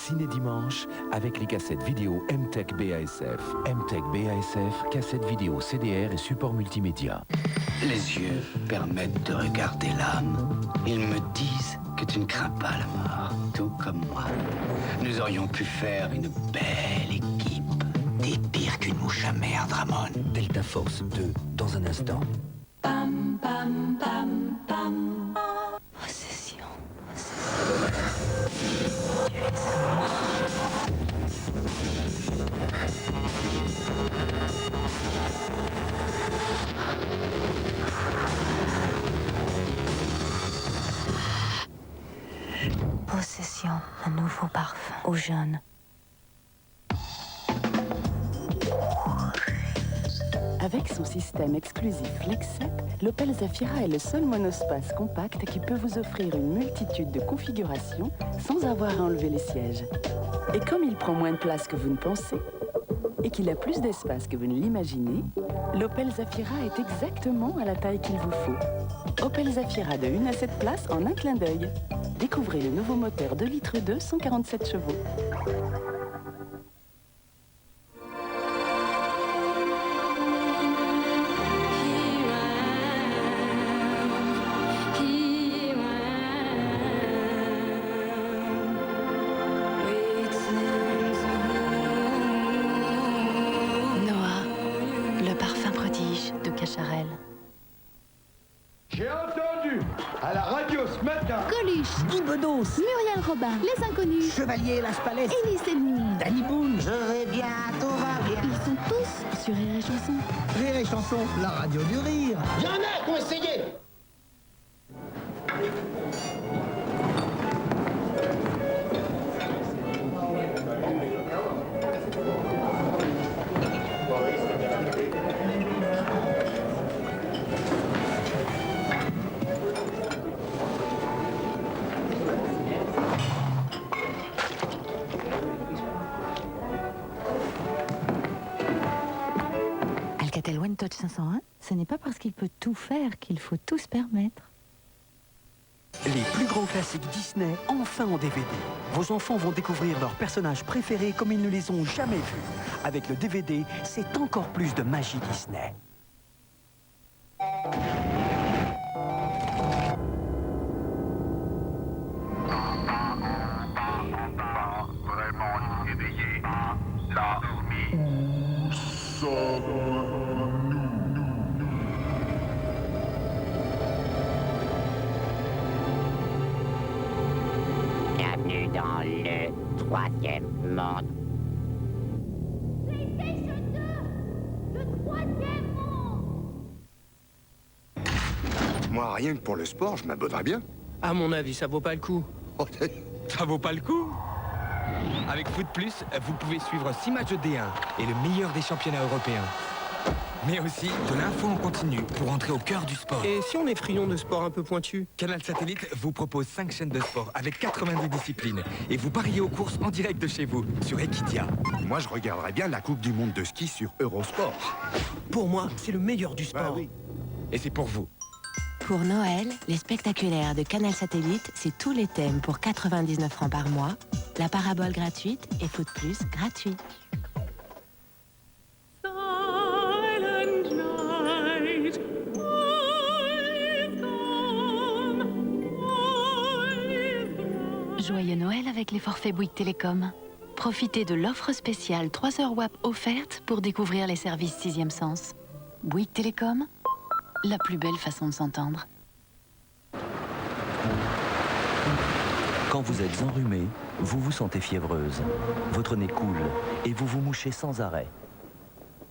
Ciné Dimanche avec les cassettes vidéo MTech BASF. MTech BASF, cassettes vidéo CDR et support multimédia. Les yeux permettent de regarder l'âme. Ils me disent que tu ne crains pas la mort, tout comme moi. Nous aurions pu faire une belle équipe. T'es pire qu'une mouche à merde, Ramon. Delta Force 2, dans un instant. Pam, pam, pam, pam. Possession. Possession, un nouveau parfum aux jeunes. Avec son système exclusif Flex 7, l'Opel Zafira est le seul monospace compact qui peut vous offrir une multitude de configurations sans avoir à enlever les sièges. Et comme il prend moins de place que vous ne pensez, et qu'il a plus d'espace que vous ne l'imaginez, l'Opel Zafira est exactement à la taille qu'il vous faut. Opel Zafira de 1 à 7 places en un clin d'œil. Découvrez le nouveau moteur 2 litres 2, 147 chevaux. J'ai entendu à la radio ce matin Coluche, Guy Bedos, Muriel Robin, Les Inconnus, Chevalier Las Palais, Elie Semoun, Danny Boone, Je vais bien, tout va bien. ils sont tous sur Rire et Chanson. Rire et Chanson, la radio du rire. Y'en a qui ont essayé. Alcatel One Touch 501, ce n'est pas parce qu'il peut tout faire qu'il faut tout se permettre. Les plus grands classiques Disney, enfin en DVD. Vos enfants vont découvrir leurs personnages préférés comme ils ne les ont jamais vus. Avec le DVD, c'est encore plus de magie Disney. Vraiment éveillé, la Bienvenue dans le troisième monde. PlayStation 2, le troisième monde. Moi, rien que pour le sport, je m'abonnerais bien. À mon avis, ça vaut pas le coup. Oh, Ça vaut pas le coup? Avec Foot Plus, vous pouvez suivre 6 matchs de D1 et le meilleur des championnats européens. Mais aussi de l'info en continu pour entrer au cœur du sport. Et si on est friand de sport un peu pointu? Canal Satellite vous propose 5 chaînes de sport avec 90 disciplines. Et vous pariez aux courses en direct de chez vous, sur Equidia. moi, je regarderais bien la Coupe du Monde de ski sur Eurosport. Pour moi, c'est le meilleur du sport. Bah oui. Et c'est pour vous. Pour Noël, les spectaculaires de Canal Satellite, c'est tous les thèmes pour 99 francs par mois, la parabole gratuite et Foot Plus gratuit. Joyeux Noël avec les forfaits Bouygues Télécom. Profitez de l'offre spéciale 3 heures WAP offerte pour découvrir les services 6e sens. Bouygues Télécom, la plus belle façon de s'entendre. Quand vous êtes enrhumé, vous vous sentez fiévreuse. Votre nez coule et vous vous mouchez sans arrêt.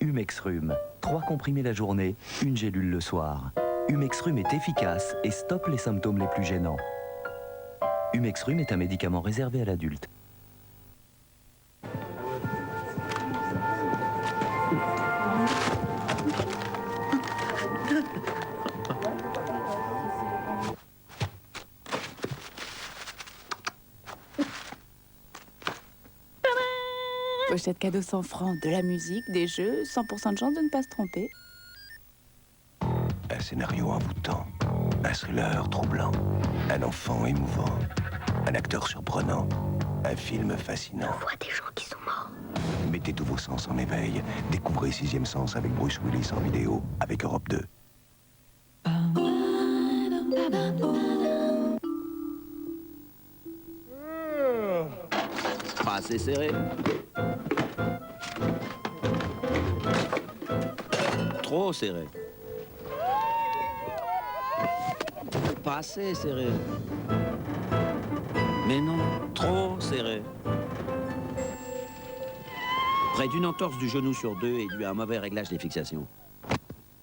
Humexrum, 3 comprimés la journée, 1 gélule le soir. Humexrum est efficace et stoppe les symptômes les plus gênants. Humexrum est un médicament réservé à l'adulte. Pochette cadeau 100 francs, de la musique, des jeux, 100% de chance de ne pas se tromper. Un scénario envoûtant, un thriller troublant, un enfant émouvant, un acteur surprenant, Un film fascinant. On voit des gens qui sont morts. Mettez tous vos sens en éveil. Découvrez Sixième Sens avec Bruce Willis en vidéo avec Europe 2. Pas assez serré. Trop serré. Pas assez serré. Mais non, trop serré. Près d'une entorse du genou sur deux et dû à un mauvais réglage des fixations.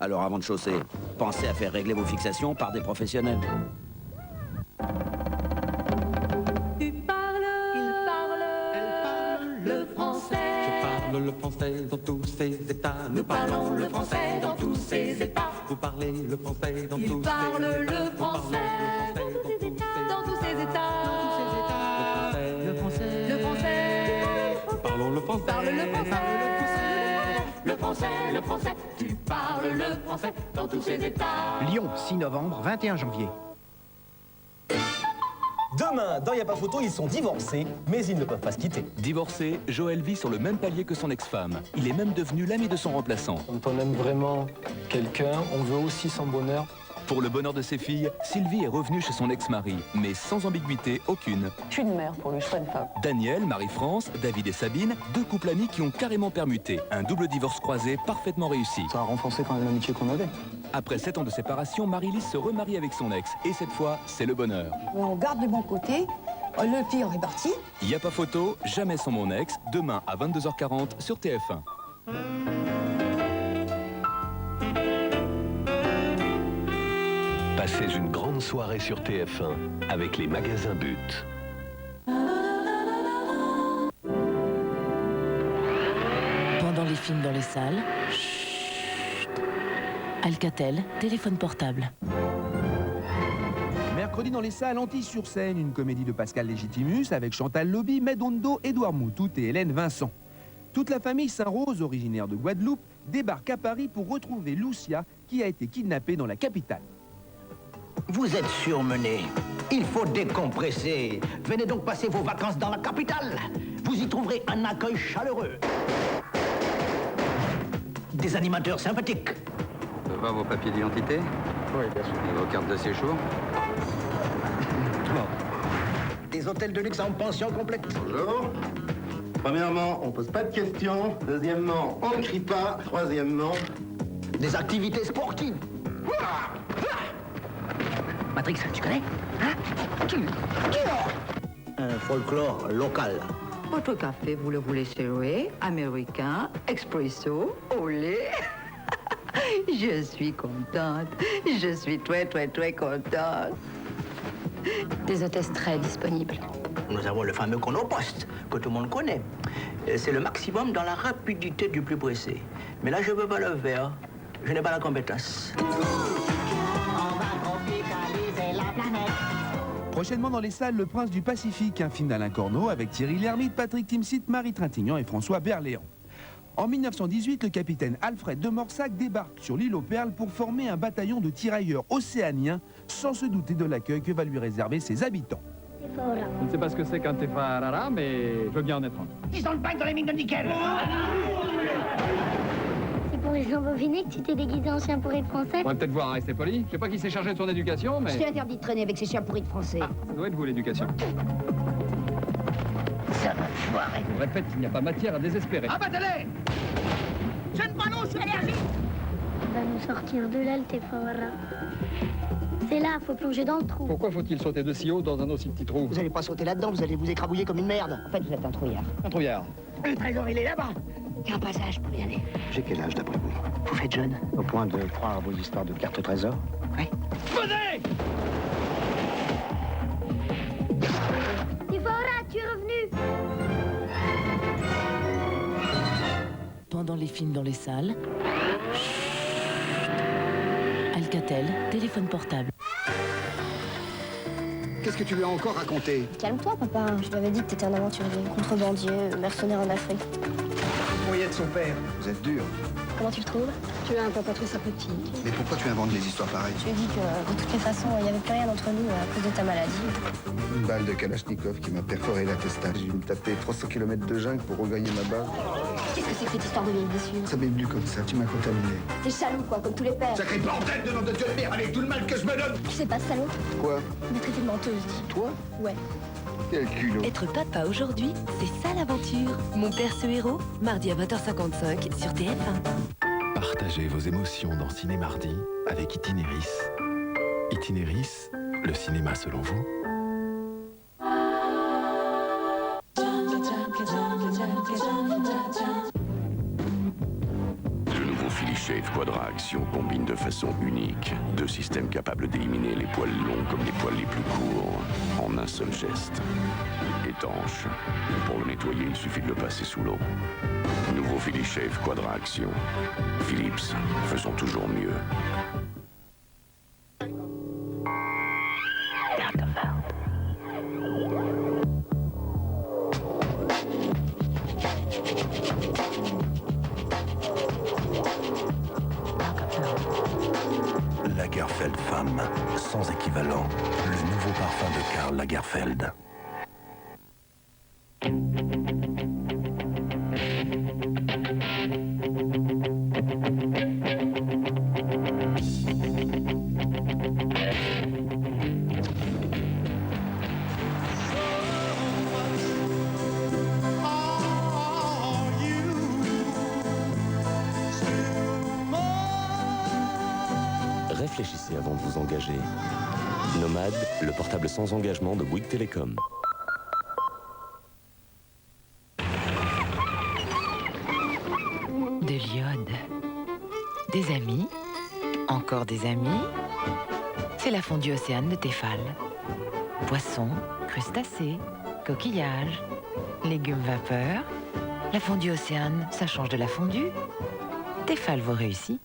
Alors avant de chausser, pensez à faire régler vos fixations par des professionnels. Le français dans tous ses états. Nous parlons le français dans tous ses états. Vous parlez le français dans tous ses états. Il parle le français dans tous ses états. Le français. Le français. Parlons le français. Parle le français. Le français. Le français. Tu parles le français dans tous ses états. Lyon, 6 novembre, 21 janvier. Demain, dans Y'a pas photo, ils sont divorcés, mais ils ne peuvent pas se quitter. Divorcé, Joël vit sur le même palier que son ex-femme. Il est même devenu l'ami de son remplaçant. Quand on aime vraiment quelqu'un, on veut aussi son bonheur. Pour le bonheur de ses filles, Sylvie est revenue chez son ex-mari, mais sans ambiguïté aucune. Je suis une mère pour le choix de femme. Daniel, Marie-France, David et Sabine, deux couples amis qui ont carrément permuté. Un double divorce croisé parfaitement réussi. Ça a renforcé quand même l'amitié qu'on avait. Après 7 ans de séparation, Marie-Lise se remarie avec son ex. Et cette fois, c'est le bonheur. On garde le bon côté, le pire est parti. Y a pas photo, jamais sans mon ex, demain à 22h40 sur TF1. Passez une grande soirée sur TF1 avec les magasins But. Pendant les films dans les salles, Alcatel, téléphone portable. Mercredi dans les salles, Antilles-sur-Seine, une comédie de Pascal Légitimus avec Chantal Lobby, Medondo, Édouard Moutout et Hélène Vincent. Toute la famille Saint-Rose, originaire de Guadeloupe, débarque à Paris pour retrouver Lucia, qui a été kidnappée dans la capitale. Vous êtes surmené. Il faut décompresser. Venez donc passer vos vacances dans la capitale. Vous y trouverez un accueil chaleureux. Des animateurs sympathiques. On peut voir vos papiers d'identité? Oui, bien sûr. Et vos cartes de séjour? Des hôtels de luxe en pension complète. Bonjour. Premièrement, on pose pas de questions. Deuxièmement, on ne crie pas. Troisièmement... Des activités sportives. Matrix, tu connais? Hein? Un folklore local. Votre café, vous le voulez serré, américain, expresso, au lait. Je suis contente. Je suis très contente. Des hôtesses très disponibles. Nous avons le fameux chronopost, que tout le monde connaît. C'est le maximum dans la rapidité du plus pressé. Mais là, je veux pas le faire. Je n'ai pas la compétence. Prochainement dans les salles, Le Prince du Pacifique, un film d'Alain Corneau avec Thierry Lhermitte, Patrick Timsit, Marie Trintignant et François Berléand. En 1918, le capitaine Alfred de Morsac débarque sur l'île aux Perles pour former un bataillon de tirailleurs océaniens, sans se douter de l'accueil que va lui réserver ses habitants. Je ne sais pas ce que c'est qu'un tefarara, mais je veux bien en être un. Ils ont le bain dans les mines de nickel. C'est pour les embobiner que tu t'es déguisé en chien pourri de français. On va peut-être voir à rester poli. Je sais pas qui s'est chargé de son éducation, mais... Je t'ai interdit de traîner avec ces chiens pourris de français. Ça doit être vous, l'éducation. Ça va foirer. Je répète qu'il n'y a pas matière à désespérer. Abattez-les! Jeune panneau sur l'énergie! Va nous sortir de là, le Tefawara. C'est là, faut plonger dans le trou. Pourquoi faut-il sauter de si haut dans un aussi petit trou? Vous n'allez pas sauter là-dedans, vous allez vous écrabouiller comme une merde. En fait, vous êtes un trouillard. Un trouillard. Le trésor, il est là-bas. Il y a un passage pour y aller. J'ai quel âge d'après vous? Vous faites jeune? Au point de croire à vos histoires de cartes trésor? Oui. Venez! Tefawara, tu es revenu. Pendant les films dans les salles, Alcatel, téléphone portable. Qu'est-ce que tu lui as encore raconté? Calme-toi, papa. Je lui avais dit que t'étais un aventurier, contrebandier, mercenaire en Afrique. courrier de son père. Vous êtes dur. Comment tu le trouves? Tu as un peu pas trouvé sa petite. Mais pourquoi tu inventes des histoires pareilles? Tu lui dis que de toutes les façons, il n'y avait plus rien entre nous à cause de ta maladie. Une balle de Kalachnikov qui m'a perforé la testate. J'ai dû me taper 300 km de jungle pour regagner ma base. Qu'est-ce que c'est que cette histoire de vieille blessure? Ça m'est venu comme ça, tu m'as contaminé. T'es jaloux, quoi, comme tous les pères. Sacré bordel de nom de Dieu de merde avec tout le mal que je me donne. Tu sais pas, salaud? Quoi? On m'a traité de menteuse, dis. Toi? Ouais. Quel culot. Être papa aujourd'hui, c'est ça l'aventure. Mon père ce héros, mardi à 20h55 sur TF1. Partagez vos émotions dans Ciné Mardi avec Itinéris. Itinéris, le cinéma selon vous. Le nouveau Philly Shave Quadra Action combine de façon unique deux systèmes capables d'éliminer les poils longs comme les poils les plus courts en un seul geste. Étanche. Pour le nettoyer, il suffit de le passer sous l'eau. Nouveau Philly Shave Quadra Action. Philips, faisons toujours mieux. Lagerfeld femme, sans équivalent. Le nouveau parfum de Karl Lagerfeld. Réfléchissez avant de vous engager. Nomade, le portable sans engagement de Bouygues Télécom. De l'iode. Des amis. Encore des amis. C'est la fondue Océane de Tefal. Poissons, crustacés, coquillages, légumes vapeur. La fondue Océane, ça change de la fondue. Tefal vous réussit.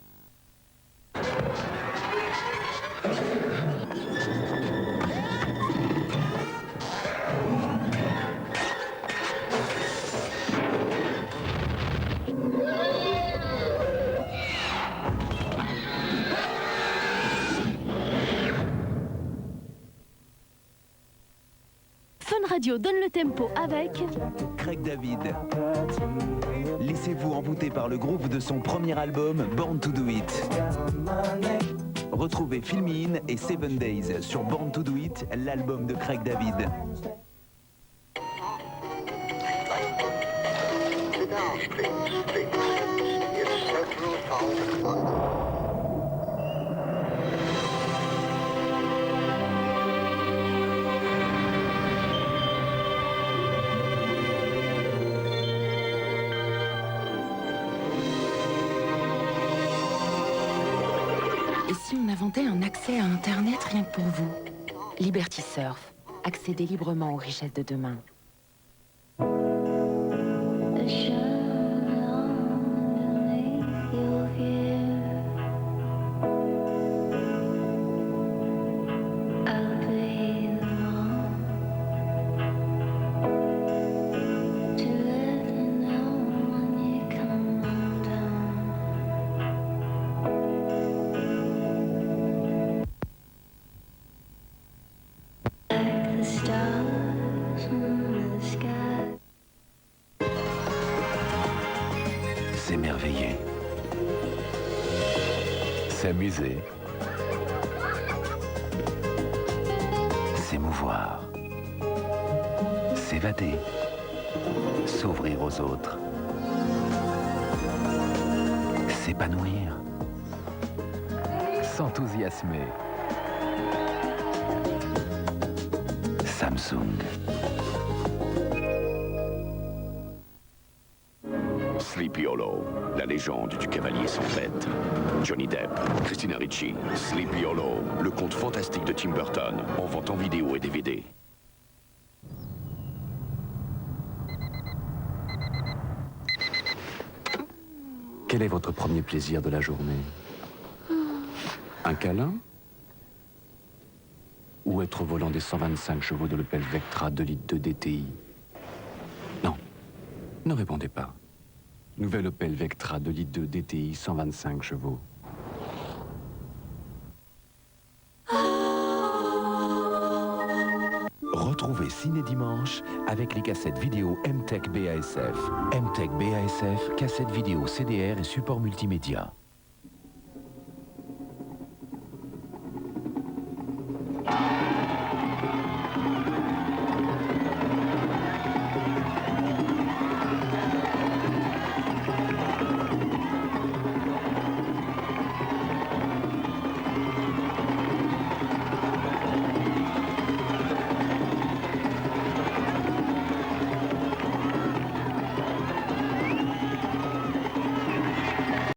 Fun Radio donne le tempo avec Craig David. Laissez-vous envoûter par le groupe de son premier album, Born to Do It. Retrouvez Fill Me In et 7 Days sur Born to Do It, l'album de Craig David. Et si on inventait un accès à Internet rien que pour vous? Liberty Surf. Accédez librement aux richesses de demain. S'émerveiller. S'amuser. S'émouvoir. S'évader. S'ouvrir aux autres. S'épanouir. S'enthousiasmer. Samsung. Sleepy Hollow, la légende du cavalier sans tête. Johnny Depp, Christina Ricci, Sleepy Hollow, le conte fantastique de Tim Burton, en vente en vidéo et DVD. Quel est votre premier plaisir de la journée? Un câlin? Ou être au volant des 125 chevaux de l'Opel Vectra 2 litres de DTI? Non, ne répondez pas. Nouvelle Opel Vectra 2 litres 2 DTI, 125 chevaux. Retrouvez Ciné Dimanche avec les cassettes vidéo MTech BASF. MTech BASF, cassettes vidéo CDR et support multimédia.